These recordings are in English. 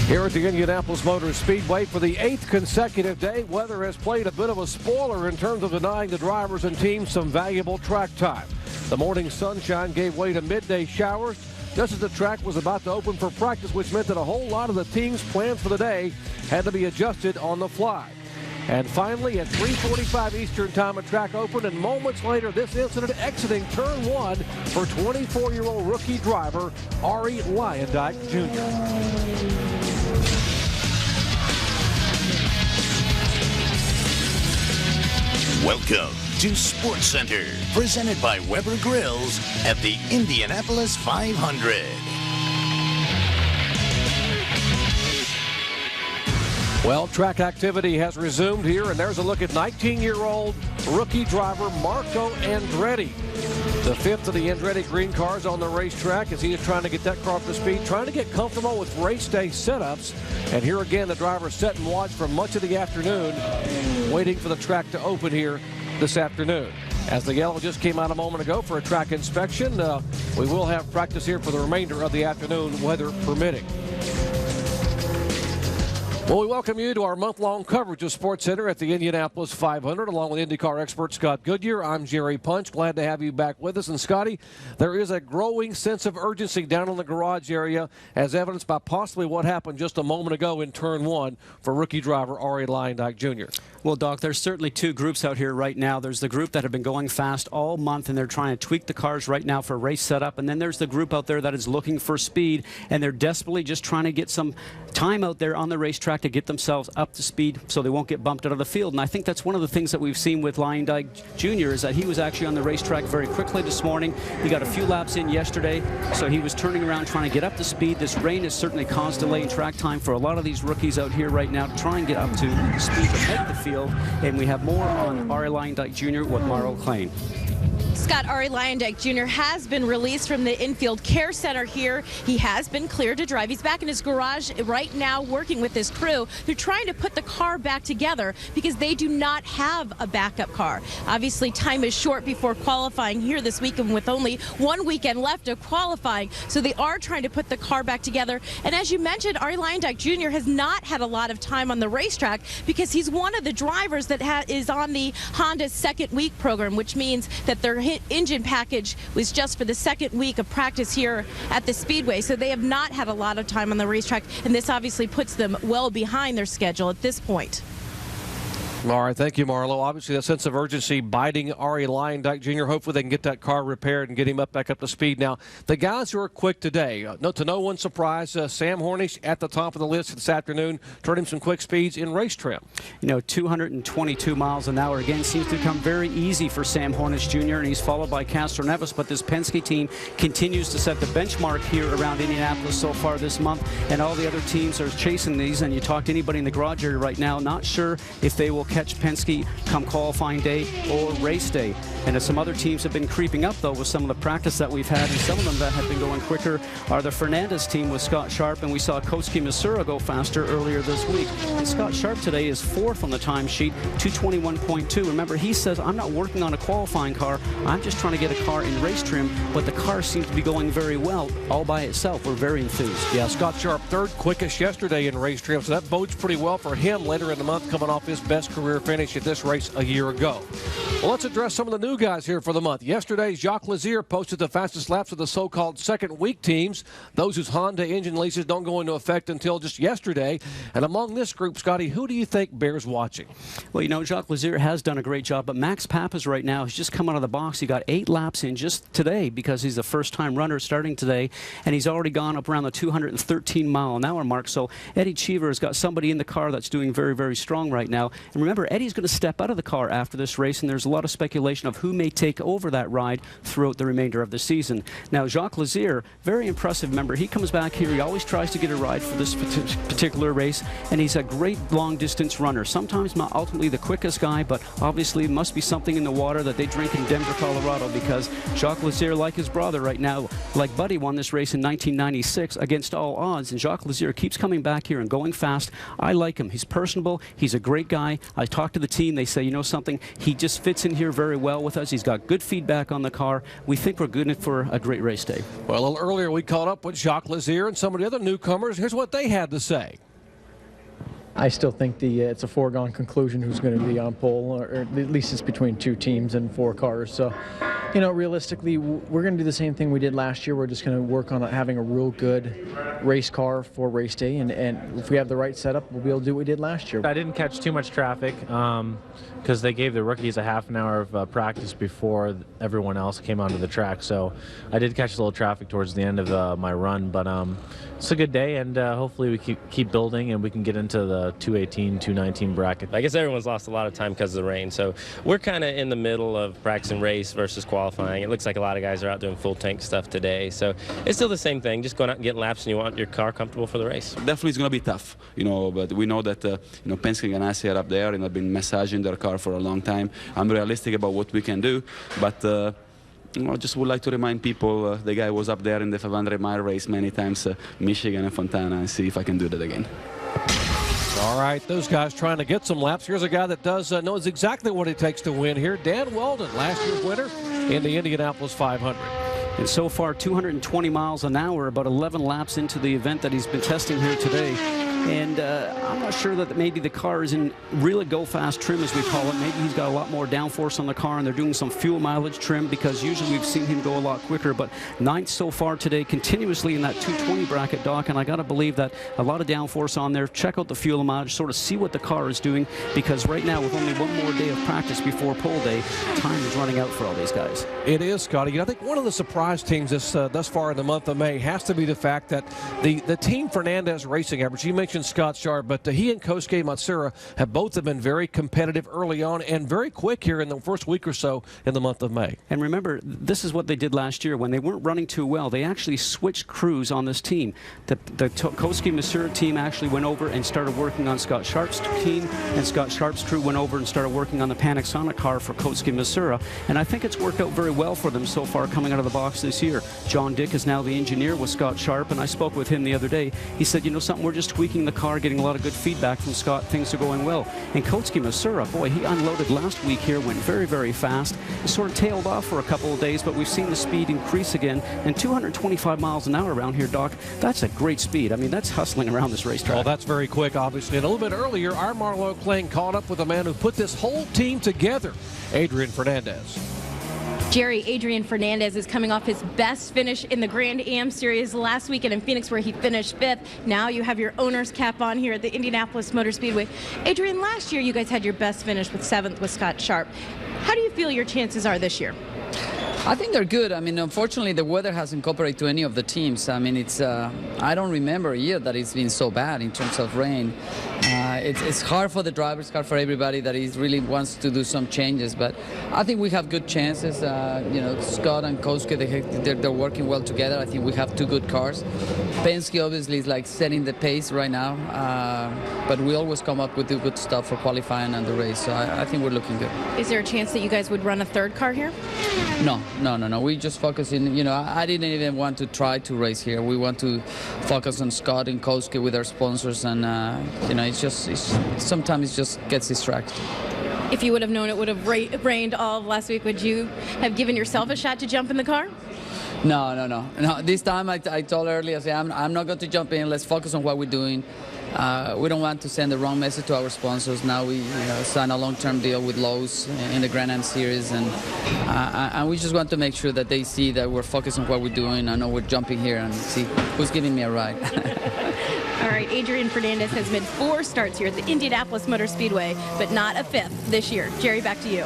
Here at the Indianapolis Motor Speedway for the 8th consecutive day, weather has played a bit of a spoiler in terms of denying the drivers and teams some valuable track time. The morning sunshine gave way to midday showers just as the track was about to open for practice, which meant that a whole lot of the team's plans for the day had to be adjusted on the fly. And finally, at 3:45 Eastern Time, a track opened, and moments later, this incident exiting turn 1 for 24-year-old rookie driver Arie Luendyk Jr. Welcome to Sports Center, presented by Weber Grills at the Indianapolis 500. Well, track activity has resumed here, and there's a look at 19-year-old rookie driver Marco Andretti. The fifth of the Andretti green cars on the racetrack as he is trying to get that car up to speed, trying to get comfortable with race day setups. And here again, the driver set and watch for much of the afternoon, waiting for the track to open here this afternoon. As the yellow just came out a moment ago for a track inspection, we will have practice here for the remainder of the afternoon, weather permitting. Well, we welcome you to our month-long coverage of Sports Center at the Indianapolis 500, along with IndyCar expert Scott Goodyear. I'm Jerry Punch. Glad to have you back with us. And, Scotty, there is a growing sense of urgency down in the garage area, as evidenced by possibly what happened just a moment ago in Turn 1 for rookie driver Arie Luendyk Jr. Well, Doc, there's certainly two groups out here right now. There's the group that have been going fast all month, and they're trying to tweak the cars right now for race setup. And then there's the group out there that is looking for speed, and they're desperately just trying to get some time out there on the racetrack to get themselves up to speed so they won't get bumped out of the field. And I think that's one of the things that we've seen with Luendyk Jr. is that he was actually on the racetrack very quickly this morning. He got a few laps in yesterday, so he was turning around trying to get up to speed. This rain has certainly caused delay in track time for a lot of these rookies out here right now to try and get up to speed to make the field. And we have more on Arie Luendyk Jr. with Marlo Klain. Scott, Arie Luendyk Jr. has been released from the infield care center here. He has been cleared to drive. He's back in his garage right now working with his crew. They're trying to put the car back together because they do not have a backup car. Obviously, time is short before qualifying here this weekend with only one weekend left of qualifying. So they are trying to put the car back together. And as you mentioned, Arie Luendyk Jr. has not had a lot of time on the racetrack because he's one of the drivers that is on the Honda's second week program, which means that their engine package was just for the second week of practice here at the Speedway. So they have not had a lot of time on the racetrack, and this obviously puts them well behind their schedule at this point. All right, thank you, Marlo. Obviously, a sense of urgency biting Arie Luendyk Jr. Hopefully they can get that car repaired and get him back up to speed. Now, the guys who are quick today, to no one's surprise, Sam Hornish at the top of the list this afternoon, turning some quick speeds in race trim. You know, 222 miles an hour again seems to become very easy for Sam Hornish Jr., and he's followed by Castro Neves, but this Penske team continues to set the benchmark here around Indianapolis so far this month, and all the other teams are chasing these, and you talk to anybody in the garage area right now, not sure if they will catch Penske come qualifying day or race day. And some other teams have been creeping up, though, with some of the practice that we've had, and some of them that have been going quicker are the Fernandez team with Scott Sharp, and we saw Koski Misura go faster earlier this week. And Scott Sharp today is fourth on the timesheet, 221.2. Remember, he says, I'm not working on a qualifying car, I'm just trying to get a car in race trim, but the car seems to be going very well all by itself. We're very enthused. Yeah, Scott Sharp, third quickest yesterday in race trim, so that bodes pretty well for him later in the month, coming off his best career finish at this race a year ago. Well, let's address some of the new guys here for the month. Yesterday, Jaques Lazier posted the fastest laps of the so-called second week teams, those whose Honda engine leases don't go into effect until just yesterday. And among this group, Scotty, who do you think bears watching? Well, you know, Jaques Lazier has done a great job, but Max Papis right now has just come out of the box. He got 8 laps in just today because he's a first-time runner starting today, and he's already gone up around the 213-mile-an-hour mark. So Eddie Cheever has got somebody in the car that's doing very, very strong right now. And remember, Eddie's going to step out of the car after this race, and there's a lot of speculation of who may take over that ride throughout the remainder of the season. Now, Jaques Lazier, very impressive. Remember, he comes back here. He always tries to get a ride for this particular race, and he's a great long-distance runner. Sometimes not ultimately the quickest guy, but obviously must be something in the water that they drink in Denver, Colorado, because Jaques Lazier, like his brother right now, like Buddy, won this race in 1996 against all odds, and Jaques Lazier keeps coming back here and going fast. I like him. He's personable. He's a great guy. I talked to the team. They say, you know something, he just fits in here very well with us. He's got good feedback on the car. We think we're good for a great race day. Well, a little earlier we caught up with Jaques Lazier and some of the other newcomers. Here's what they had to say. I still think it's a foregone conclusion who's going to be on pole, or at least it's between 2 teams and 4 cars. So, you know, realistically, we're going to do the same thing we did last year. We're just going to work on having a real good race car for race day, and if we have the right setup, we'll be able to do what we did last year. I didn't catch too much traffic because they gave the rookies a half an hour of practice before everyone else came onto the track. So I did catch a little traffic towards the end of my run, but it's a good day, and hopefully we keep building and we can get into the 218, 219 bracket. I guess everyone's lost a lot of time because of the rain, so we're kind of in the middle of practicing race versus qualifying. It looks like a lot of guys are out doing full tank stuff today, so it's still the same thing, just going out and getting laps, and you want your car comfortable for the race. Definitely it's going to be tough, you know, but we know that you know, Penske and Ganassi are up there and have been massaging their car for a long time. I'm realistic about what we can do, but you know, I just would like to remind people the guy was up there in the 500-mile race many times, Michigan and Fontana, and see if I can do that again. All right, those guys trying to get some laps. Here's a guy that knows exactly what it takes to win here. Dan Weldon, last year's winner in the Indianapolis 500. And so far, 220 miles an hour, about 11 laps into the event that he's been testing here today. And I'm not sure that maybe the car is in really go-fast trim, as we call it. Maybe he's got a lot more downforce on the car, and they're doing some fuel mileage trim, because usually we've seen him go a lot quicker. But 9th so far today, continuously in that 220 bracket, Doc, and I got to believe that a lot of downforce on there. Check out the fuel mileage, sort of see what the car is doing, because right now, with only one more day of practice before pole day, time is running out for all these guys. It is, Scotty. I think one of the surprise teams thus far in the month of May has to be the fact that the Team Fernandez racing average, you mentioned Scott Sharp, but he and Kosuke Matsuura have both been very competitive early on and very quick here in the first week or so in the month of May. And remember, this is what they did last year when they weren't running too well. They actually switched crews on this team. The Kosuke Matsuura team actually went over and started working on Scott Sharp's team, and Scott Sharp's crew went over and started working on the Panasonic car for Kosuke Matsuura. And I think it's worked out very well for them so far coming out of the box this year. John Dick is now the engineer with Scott Sharp, and I spoke with him the other day. He said, you know something, we're just tweaking the car, getting a lot of good feedback from Scott. Things are going well. And Kosuke Matsuura, boy, he unloaded last week here, went very, very fast. It sort of tailed off for a couple of days, but we've seen the speed increase again. And 225 miles an hour around here, Doc, that's a great speed. I mean, that's hustling around this racetrack. Well, that's very quick, obviously. And a little bit earlier, our Marlo Klain caught up with the man who put this whole team together, Adrian Fernandez. Jerry, Adrian Fernandez is coming off his best finish in the Grand Am Series last weekend in Phoenix, where he finished 5th. Now you have your owner's cap on here at the Indianapolis Motor Speedway. Adrian, last year you guys had your best finish with 7th with Scott Sharp. How do you feel your chances are this year? I think they're good. I mean, unfortunately, the weather hasn't cooperated to any of the teams. I mean, it's I don't remember a year that it's been so bad in terms of rain. It's hard for the drivers, hard for everybody that he really wants to do some changes. But I think we have good chances. You know, Scott and Kosuke, they're working well together. I think we have 2 good cars. Penske obviously is like setting the pace right now. But we always come up with the good stuff for qualifying and the race. So I think we're looking good. Is there a chance that you guys would run a 3rd car here? No. We just focus in, you know, I didn't even want to try to race here. We want to focus on Scott and Kosuke with our sponsors, and, you know, sometimes it just gets distracted. If you would have known it would have rained all of last week, would you have given yourself a shot to jump in the car? No. This time I told earlier, I said, I'm not going to jump in. Let's focus on what we're doing. We don't want to send the wrong message to our sponsors. Now we signed a long-term deal with Lowe's in the Grand Am Series, and we just want to make sure that they see that we're focused on what we're doing. I know we're jumping here and see who's giving me a ride. All right, Adrian Fernandez has made 4 starts here at the Indianapolis Motor Speedway, but not a 5th this year. Jerry, back to you.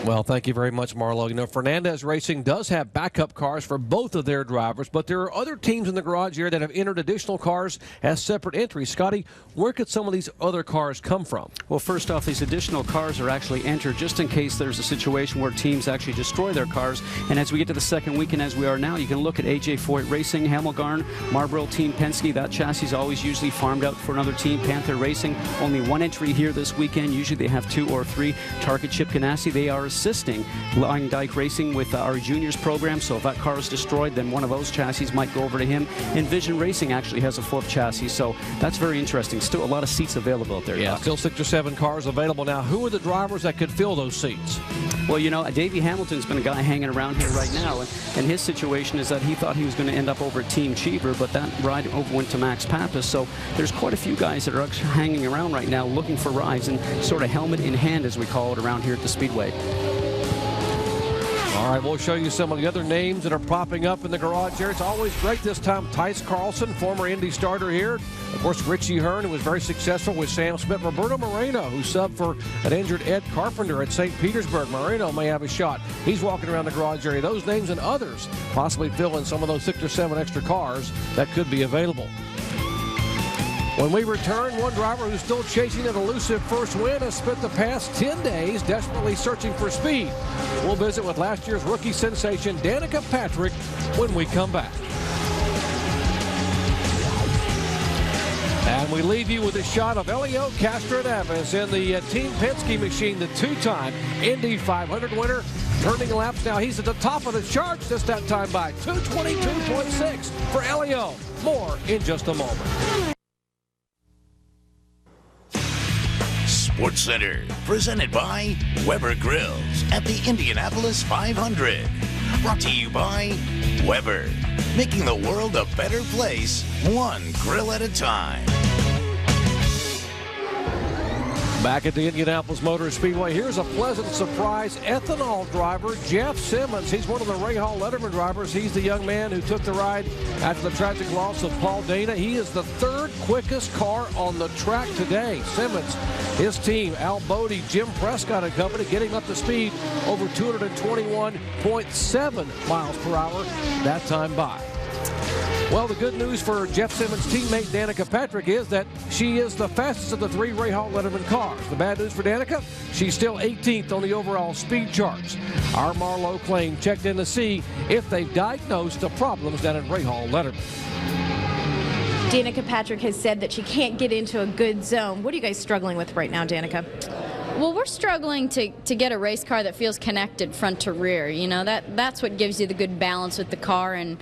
Well, thank you very much, Marlo. You know, Fernandez Racing does have backup cars for both of their drivers, but there are other teams in the garage here that have entered additional cars as separate entries. Scotty, where could some of these other cars come from? Well, first off, these additional cars are actually entered just in case there's a situation where teams actually destroy their cars. And as we get to the second weekend, as we are now, you can look at AJ Foyt Racing, Hamilgarn, Marlboro Team Penske. That chassis is always usually farmed out for another team. Panther Racing, only 1 entry here this weekend. Usually they have 2 or 3. Target Chip Ganassi, they are a assisting Luendyk Racing with Arie Jr.'s program. So if that car is destroyed, then one of those chassis might go over to him. And Vision Racing actually has a 4th chassis, so that's very interesting. Still a lot of seats available out there. Yeah, Doc. still 6 or 7 cars available now. Who are the drivers that could fill those seats? Well, you know, Davey Hamilton's been a guy hanging around here right now, and his situation is that he thought he was going to end up over at Team Cheever, but that ride over went to Max Papis. So there's quite a few guys that are actually hanging around right now looking for rides, and sort of helmet in hand, as we call it around here at the Speedway. All right, we'll show you some of the other names that are popping up in the garage here. It's always great this time. Tice Carlson, former Indy starter here. Of course, Richie Hearn, who was very successful with Sam Smith. Roberto Moreno, who subbed for an injured Ed Carpenter at St. Petersburg. Moreno may have a shot. He's walking around the garage area. Those names and others possibly fill in some of those 6 or 7 extra cars that could be available. When we return, one driver who's still chasing an elusive first win has spent the past 10 days desperately searching for speed. We'll visit with last year's rookie sensation Danica Patrick when we come back. And we leave you with a shot of Helio Castroneves in the Team Penske machine, the 2-time Indy 500 winner. Turning laps now, he's at the top of the charts just that time by 222.6 for Helio. More in just a moment. SportsCenter, presented by Weber Grills at the Indianapolis 500. Brought to you by Weber, making the world a better place, one grill at a time. Back at the Indianapolis Motor Speedway, here's a pleasant surprise ethanol driver, Jeff Simmons. He's one of the Ray Hall Letterman drivers. He's the young man who took the ride after the tragic loss of Paul Dana. He is the 3rd quickest car on the track today. Simmons, his team, Al Bodie, Jim Prescott and company, getting up to speed over 221.7 miles per hour that time by. Well, the good news for Jeff Simmons' teammate Danica Patrick is that she is the fastest of the 3 Ray Hall Letterman cars. The bad news for Danica, she's still 18th on the overall speed charts. Our Marlo Klain checked in to see if they've diagnosed the problems down at Ray Hall Letterman. Danica Patrick has said that she can't get into a good zone. What are you guys struggling with right now, Danica? Well, we're struggling to get a race car that feels connected front to rear. You know, that's what gives you the good balance with the car. And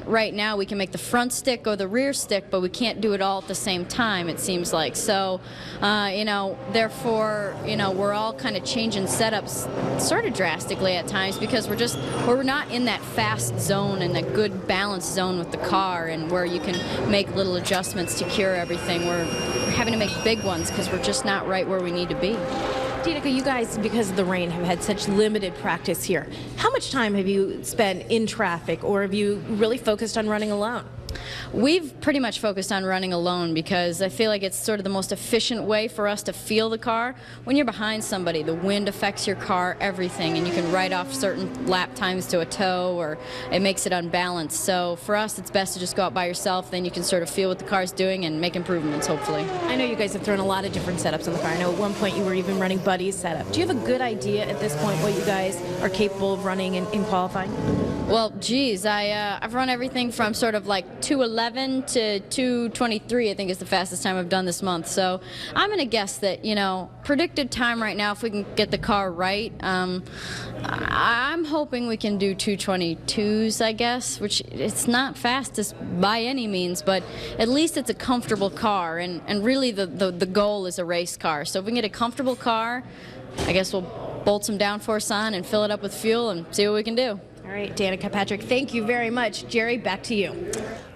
right now we can make the front stick or the rear stick, but we can't do it all at the same time, it seems like. So, you know, therefore, you know, we're all kind of changing setups sort of drastically at times because we're not in that fast zone and that good balance zone with the car and where you can make little adjustments to cure everything. We're having to make big ones because we're just not right where we need to be. Danica, you guys, because of the rain, have had such limited practice here. How much time have you spent in traffic, or have you really focused on running alone? We've pretty much focused on running alone because I feel like it's sort of the most efficient way for us to feel the car. When you're behind somebody, the wind affects your car, everything, and you can write off certain lap times to a tow, or it makes it unbalanced. So for us, it's best to just go out by yourself, then you can sort of feel what the car's doing and make improvements, hopefully. I know you guys have thrown a lot of different setups on the car. I know at one point you were even running Buddy's setup. Do you have a good idea at this point what you guys are capable of running in qualifying? Well, geez, I've run everything from sort of like 211 to 223, I think is the fastest time I've done this month. So I'm going to guess that, you know, predicted time right now, if we can get the car right, I'm hoping we can do 222s, I guess, which it's not fastest by any means, but at least it's a comfortable car, and really the goal is a race car. So if we can get a comfortable car, I guess we'll bolt some downforce on and fill it up with fuel and see what we can do. All right, Danica Patrick, thank you very much. Jerry, back to you.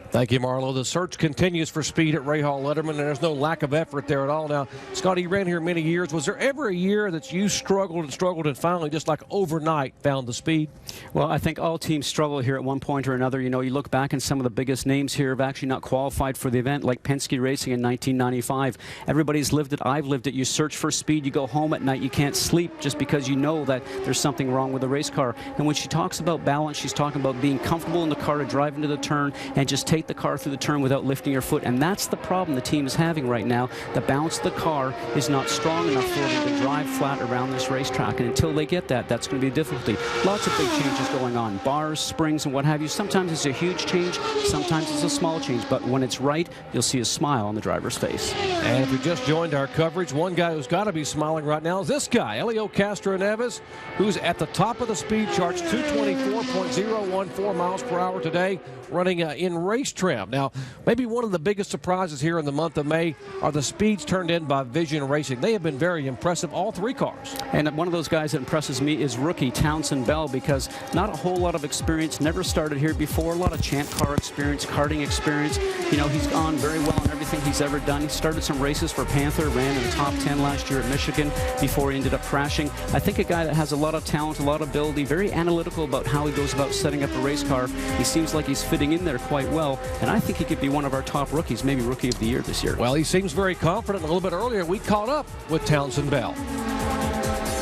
Thank you, Marlo. The search continues for speed at Ray Hall Letterman, and there's no lack of effort there at all. Now, Scott, you ran here many years. Was there ever a year that you struggled and finally, just like overnight, found the speed? Well, I think all teams struggle here at one point or another. You know, you look back and some of the biggest names here have actually not qualified for the event, like Penske Racing in 1995. Everybody's lived it. I've lived it. You search for speed. You go home at night. You can't sleep just because you know that there's something wrong with the race car. And when she talks about balance, she's talking about being comfortable in the car to drive into the turn and just take the car through the turn without lifting your foot, and that's the problem the team is having right now. The bounce of the car is not strong enough for them to drive flat around this racetrack, and until they get that, that's going to be a difficulty. Lots of big changes going on, bars, springs, and what have you. Sometimes it's a huge change, sometimes it's a small change, but when it's right, you'll see a smile on the driver's face. And if you just joined our coverage, one guy who's got to be smiling right now is this guy, Helio Castroneves, who's at the top of the speed charts, 224.014 miles per hour today, running in race trim. Now, maybe one of the biggest surprises here in the month of May are the speeds turned in by Vision Racing. They have been very impressive, all three cars. And one of those guys that impresses me is rookie Townsend Bell, because not a whole lot of experience, never started here before, a lot of champ car experience, karting experience. You know, he's gone very well in everything he's ever done. He started some races for Panther, ran in the top 10 last year at Michigan before he ended up crashing. I think a guy that has a lot of talent, a lot of ability, very analytical about how he goes about setting up a race car. He seems like he's fitting in there quite well, and I think he could be one of our top rookies, maybe Rookie of the Year this year. Well, he seems very confident. A little bit earlier, we caught up with Townsend Bell.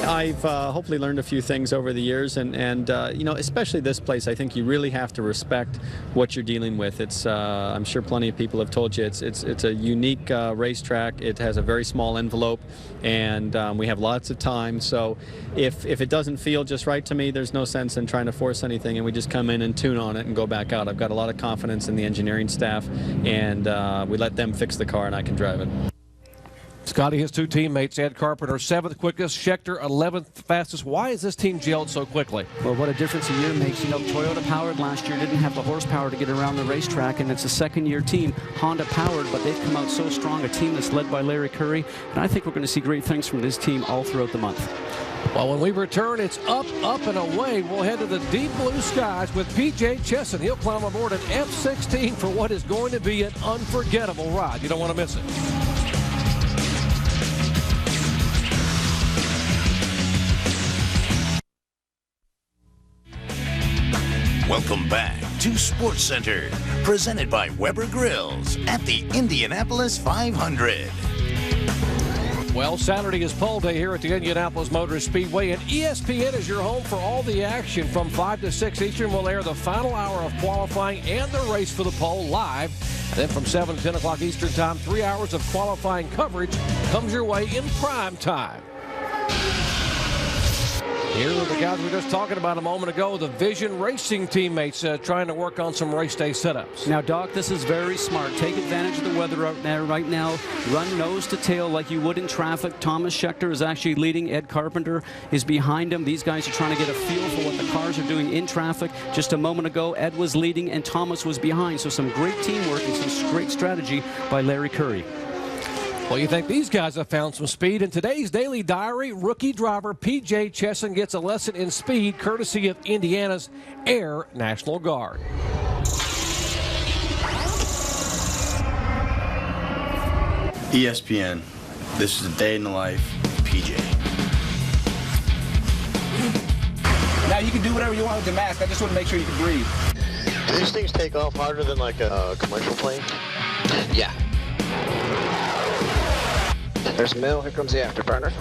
I've hopefully learned a few things over the years, and you know, especially this place, I think you really have to respect what you're dealing with. It's I'm sure plenty of people have told you it's a unique racetrack. It has a very small envelope, and we have lots of time. So if it doesn't feel just right to me, there's no sense in trying to force anything, and we just come in and tune on it and go back out. I've got a lot of confidence in the engineering staff, and we let them fix the car, and I can drive it. Scotty, his two teammates, Ed Carpenter, 7th quickest, Schechter, 11th fastest. Why is this team gelled so quickly? Well, what a difference a year makes. You know, Toyota powered last year, didn't have the horsepower to get around the racetrack, and it's a second-year team. Honda powered, but they've come out so strong, a team that's led by Larry Curry, and I think we're going to see great things from this team all throughout the month. Well, when we return, it's up, up, and away. We'll head to the deep blue skies with P.J. Chesson. He'll climb aboard an F-16 for what is going to be an unforgettable ride. You don't want to miss it. Welcome back to Sports Center, presented by Weber Grills at the Indianapolis 500. Well, Saturday is pole day here at the Indianapolis Motor Speedway, and ESPN is your home for all the action. From 5 to 6 Eastern, we'll air the final hour of qualifying and the race for the pole live. And then from 7 to 10 o'clock Eastern time, 3 hours of qualifying coverage comes your way in prime time. Here are the guys we were just talking about a moment ago, the Vision Racing teammates trying to work on some race day setups. Now, Doc, this is very smart. Take advantage of the weather out there right now. Run nose to tail like you would in traffic. Thomas Schechter is actually leading. Ed Carpenter is behind him. These guys are trying to get a feel for what the cars are doing in traffic. Just a moment ago, Ed was leading and Thomas was behind. So some great teamwork and some great strategy by Larry Curry. Well, you think these guys have found some speed. In today's Daily Diary, rookie driver P.J. Chesson gets a lesson in speed courtesy of Indiana's Air National Guard. ESPN, this is a day in the life of PJ. Now you can do whatever you want with the mask. I just want to make sure you can breathe. Do these things take off harder than like a commercial plane? Yeah. There's a mill, here comes the afterburner.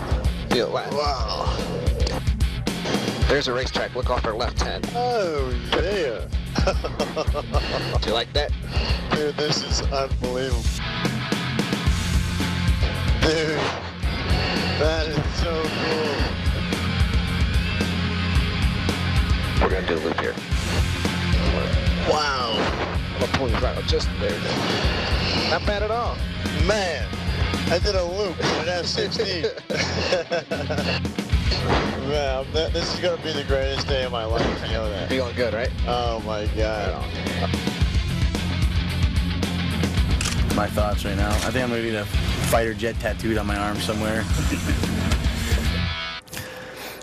Feel it. Wow. There's a racetrack, look off our left hand. Oh, yeah. Do you like that? Dude, this is unbelievable. Dude, that is so cool. We're gonna do a loop here. Wow. I'm gonna pull you right up just there. Not bad at all. Man. I did a loop in an F-16. Man, this is going to be the greatest day of my life. You know that. Feeling good, right? Oh, my God. My thoughts right now. I think I'm going to get a fighter jet tattooed on my arm somewhere.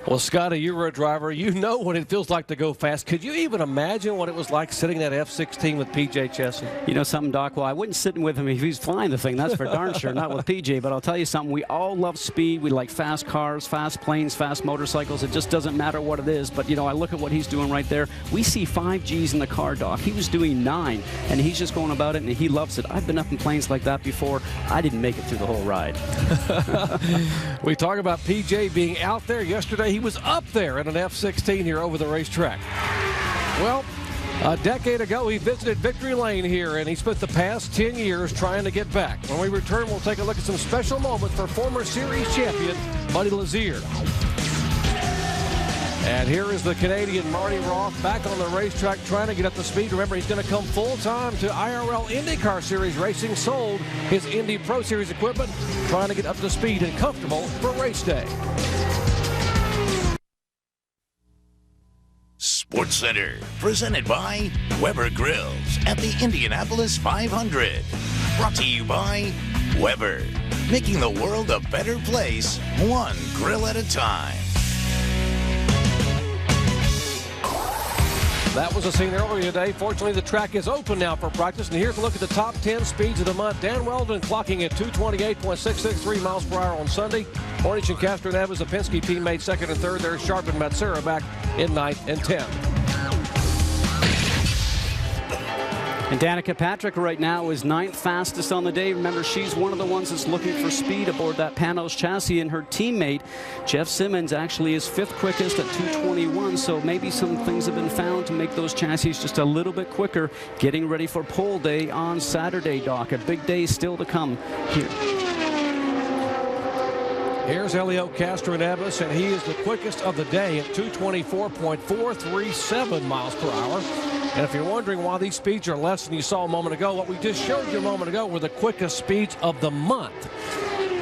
Well, Scotty, you were a driver. You know what it feels like to go fast. Could you even imagine what it was like sitting in that F-16 with P.J. Chesson? You know something, Doc? Well, I wouldn't sit with him if he was flying the thing. That's for darn sure, not with P.J. But I'll tell you something. We all love speed. We like fast cars, fast planes, fast motorcycles. It just doesn't matter what it is. But, you know, I look at what he's doing right there. We see 5 Gs in the car, Doc. He was doing 9, and he's just going about it, and he loves it. I've been up in planes like that before. I didn't make it through the whole ride. We talk about P.J. being out there. Yesterday, he was up there in an F-16 here over the racetrack. Well, A decade ago, he visited Victory Lane here, and he spent the past 10 years trying to get back. When we return, we'll take a look at some special moments for former series champion Buddy Lazier. And here is the Canadian Marty Roth back on the racetrack trying to get up to speed. Remember, he's going to come full-time to IRL IndyCar Series Racing, sold his Indy Pro Series equipment, trying to get up to speed and comfortable for race day. SportsCenter, presented by Weber Grills at the Indianapolis 500. Brought to you by Weber, making the world a better place, one grill at a time. That was a scene earlier today. Fortunately, the track is open now for practice. And here's a look at the top 10 speeds of the month. Dan Weldon clocking at 228.663 miles per hour on Sunday. Hornish and Castroneves, the Penske teammate, second and third. There's Sharp and Matsura back in 9th and 10th. And Danica Patrick right now is 9th fastest on the day. Remember, she's one of the ones that's looking for speed aboard that Panos chassis, and her teammate, Jeff Simmons, actually is 5th quickest at 221. So maybe some things have been found to make those chassis just a little bit quicker, getting ready for pole day on Saturday, Doc. A big day still to come here. Here's Helio Castroneves, and he is the quickest of the day at 224.437 miles per hour. And if you're wondering why these speeds are less than you saw a moment ago, what we just showed you a moment ago were the quickest speeds of the month.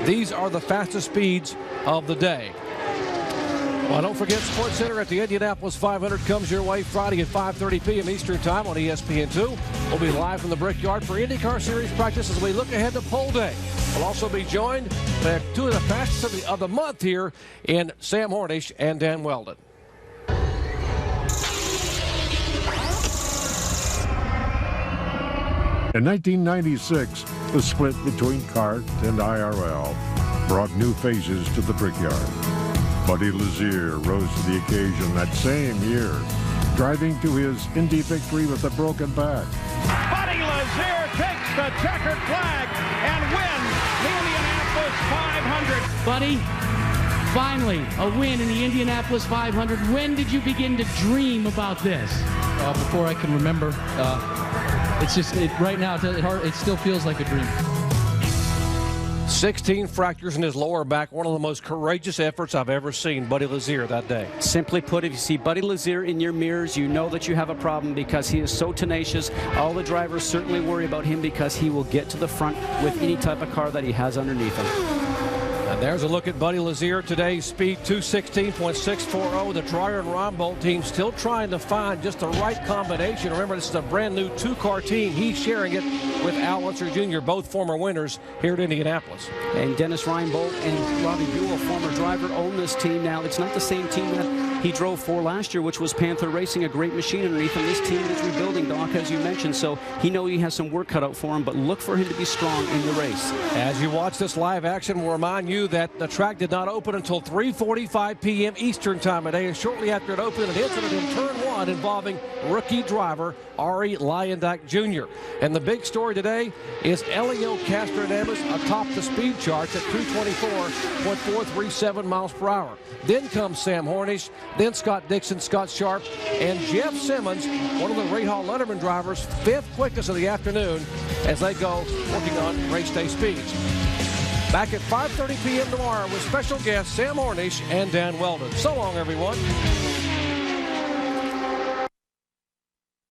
These are the fastest speeds of the day. Well, don't forget, SportsCenter at the Indianapolis 500 comes your way Friday at 5:30 p.m. Eastern Time on ESPN2. We'll be live from the Brickyard for IndyCar Series practice as we look ahead to pole day. We'll also be joined by two of the fastest of the month here in Sam Hornish and Dan Weldon. In 1996, the split between CART and IRL brought new faces to the Brickyard. Buddy Lazier rose to the occasion that same year, driving to his Indy victory with a broken back. Buddy Lazier takes the checkered flag and wins the Indianapolis 500. Buddy, finally, a win in the Indianapolis 500. When did you begin to dream about this? Before I can remember. It's just, right now, it still feels like a dream. 16 fractures in his lower back, one of the most courageous efforts I've ever seen Buddy Lazier that day. Simply put, if you see Buddy Lazier in your mirrors, you know that you have a problem because he is so tenacious. All the drivers certainly worry about him because he will get to the front with any type of car that he has underneath him. And there's a look at Buddy Lazier. Today's speed, 216.640. The Dreyer and Rombold team still trying to find just the right combination. Remember, this is a brand new two-car team. He's sharing it with Al Unser Jr., both former winners here at Indianapolis. And Dennis Reinbold and Robbie Buell, former driver, own this team now. It's not the same team that he drove for last year, which was Panther Racing, a great machine underneath him. This team is rebuilding, Doc, as you mentioned, so he knows he has some work cut out for him, but look for him to be strong in the race. As you watch this live action, we'll remind you that the track did not open until 3:45 p.m. Eastern time today, and shortly after it opened, an incident in turn one involving rookie driver Arie Luendyk Jr. And the big story today is Helio Castroneves atop the speed charts at 224.437 miles per hour. Then comes Sam Hornish, then Scott Dixon, Scott Sharp, and Jeff Simmons, one of the Ray Hall Letterman drivers, 5th quickest of the afternoon as they go working on race day speeds. Back at 5:30 p.m. tomorrow with special guests Sam Hornish and Dan Weldon. So long, everyone.